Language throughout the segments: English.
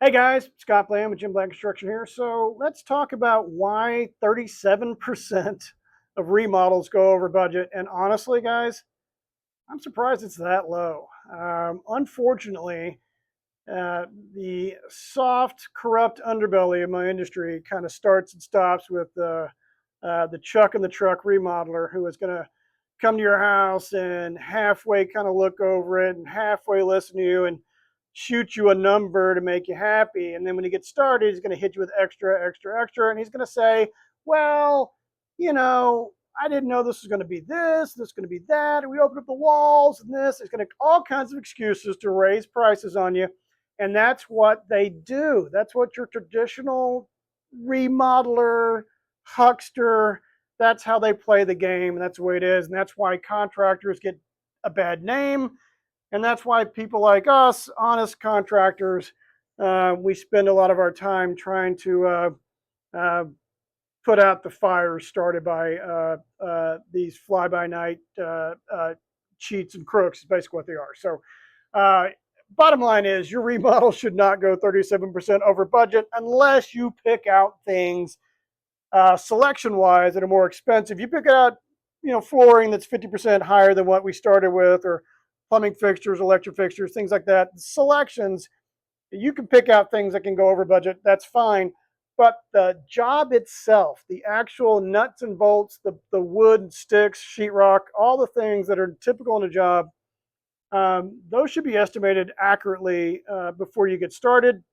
Hey guys, Scott Bland with Jim Black Construction here. So let's talk about why 37% of remodels go over budget. And honestly, guys, I'm surprised it's that low. Unfortunately, uh, the soft, corrupt underbelly of my industry kind of starts and stops with the Chuck in the truck remodeler who is going to come to your house and halfway kind of look over it and halfway listen to you and shoot you a number to make you happy. And then when he gets started, he's going to hit you with extra, extra, extra. And he's going to say, well, you know, I didn't know this was going to be this is going to be that. And we opened up the walls and this. It's going to all kinds of excuses to raise prices on you. And that's what they do. That's what your traditional remodeler, huckster, that's how they play the game. And that's the way it is. And that's why contractors get a bad name. And that's why people like us, honest contractors, we spend a lot of our time trying to uh, put out the fires started by these fly-by-night cheats and crooks is basically what they are. So uh, bottom line is your remodel should not go 37% over budget unless you pick out things selection-wise that are more expensive. You pick out, flooring that's 50% higher than what we started with, or plumbing fixtures, electric fixtures, things like that. Selections, you can pick out things that can go over budget. That's fine. But the job itself, the actual nuts and bolts, the wood, sticks, sheetrock, all the things that are typical in a job, those should be estimated accurately before you get started.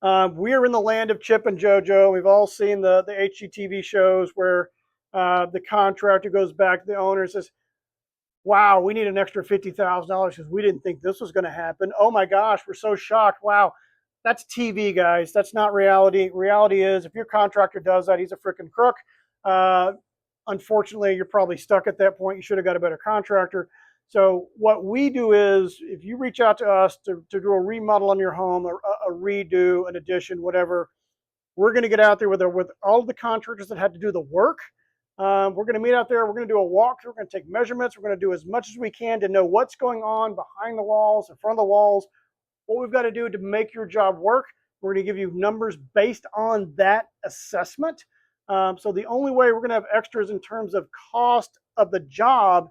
We are in the land of Chip and JoJo. We've all seen the HGTV shows where the contractor goes back to the owner and says, wow, we need an extra $50,000 because we didn't think this was going to happen. Oh my gosh, we're so shocked. Wow, that's TV, guys. That's not reality. Reality is if your contractor does that, he's a freaking crook. Uh, Unfortunately, you're probably stuck at that point. You should have got a better contractor. So what we do is if you reach out to us to do a remodel on your home, a redo, an addition, whatever, we're going to get out there with all of the contractors that had to do the work. We're going to meet out there. We're going to do a walkthrough. We're going to take measurements. We're going to do as much as we can to know what's going on behind the walls, in front of the walls, what we've got to do to make your job work. We're going to give you numbers based on that assessment. So the only way we're going to have extras in terms of cost of the job,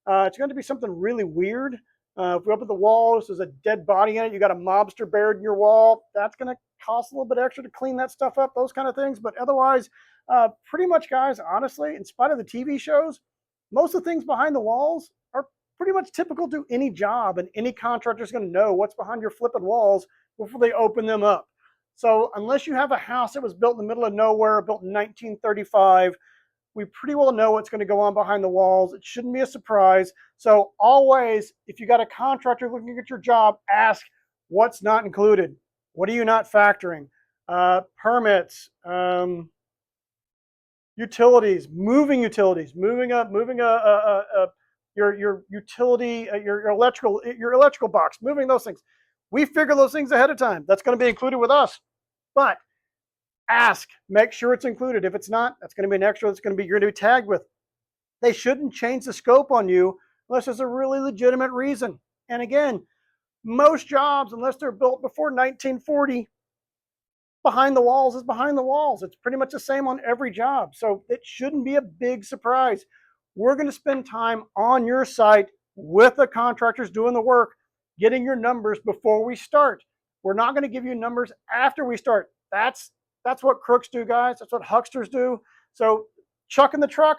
it's going to be something really weird. If we open the walls, there's a dead body in it, you got a mobster buried in your wall, that's going to cost a little bit extra to clean that stuff up, those kind of things. But otherwise, pretty much, guys, honestly, in spite of the TV shows, most of the things behind the walls are pretty much typical to any job, and any contractor is going to know what's behind your flipping walls before they open them up. So unless you have a house that was built in the middle of nowhere, built in 1935, we pretty well know what's going to go on behind the walls. It shouldn't be a surprise. So always, if you got a contractor looking at your job, ask what's not included. What are you not factoring? Permits, utilities, moving your utility, your electrical box, moving those things. We figure those things ahead of time. That's going to be included with us. But ask, make sure it's included. If it's not, that's going to be an extra. You're going to be tagged with. They shouldn't change the scope on you unless there's a really legitimate reason. And again, most jobs, unless they're built before 1940, behind the walls is behind the walls. It's pretty much the same on every job. So it shouldn't be a big surprise. We're going to spend time on your site with the contractors doing the work, getting your numbers before we start. We're not going to give you numbers after we start. That's what crooks do, guys. That's what hucksters do. So Chuck in the truck,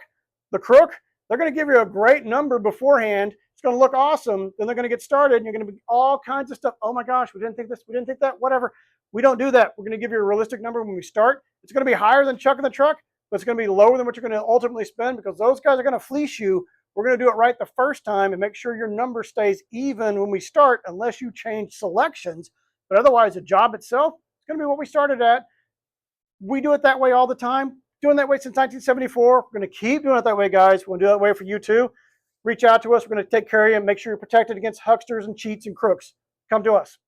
the crook, they're going to give you a great number beforehand. It's going to look awesome. Then they're going to get started and you're going to be all kinds of stuff. Oh my gosh, we didn't think this, we didn't think that, whatever. We don't do that. We're going to give you a realistic number when we start. It's going to be higher than Chuck in the truck, but it's going to be lower than what you're going to ultimately spend because those guys are going to fleece you. We're going to do it right the first time and make sure your number stays even when we start unless you change selections. But otherwise, the job itself is going to be what we started at. We do it that way all the time. Doing that way since 1974. We're going to keep doing it that way, guys. We'll do that way for you too. Reach out to us. We're going to take care of you and make sure you're protected against hucksters and cheats and crooks. Come to us.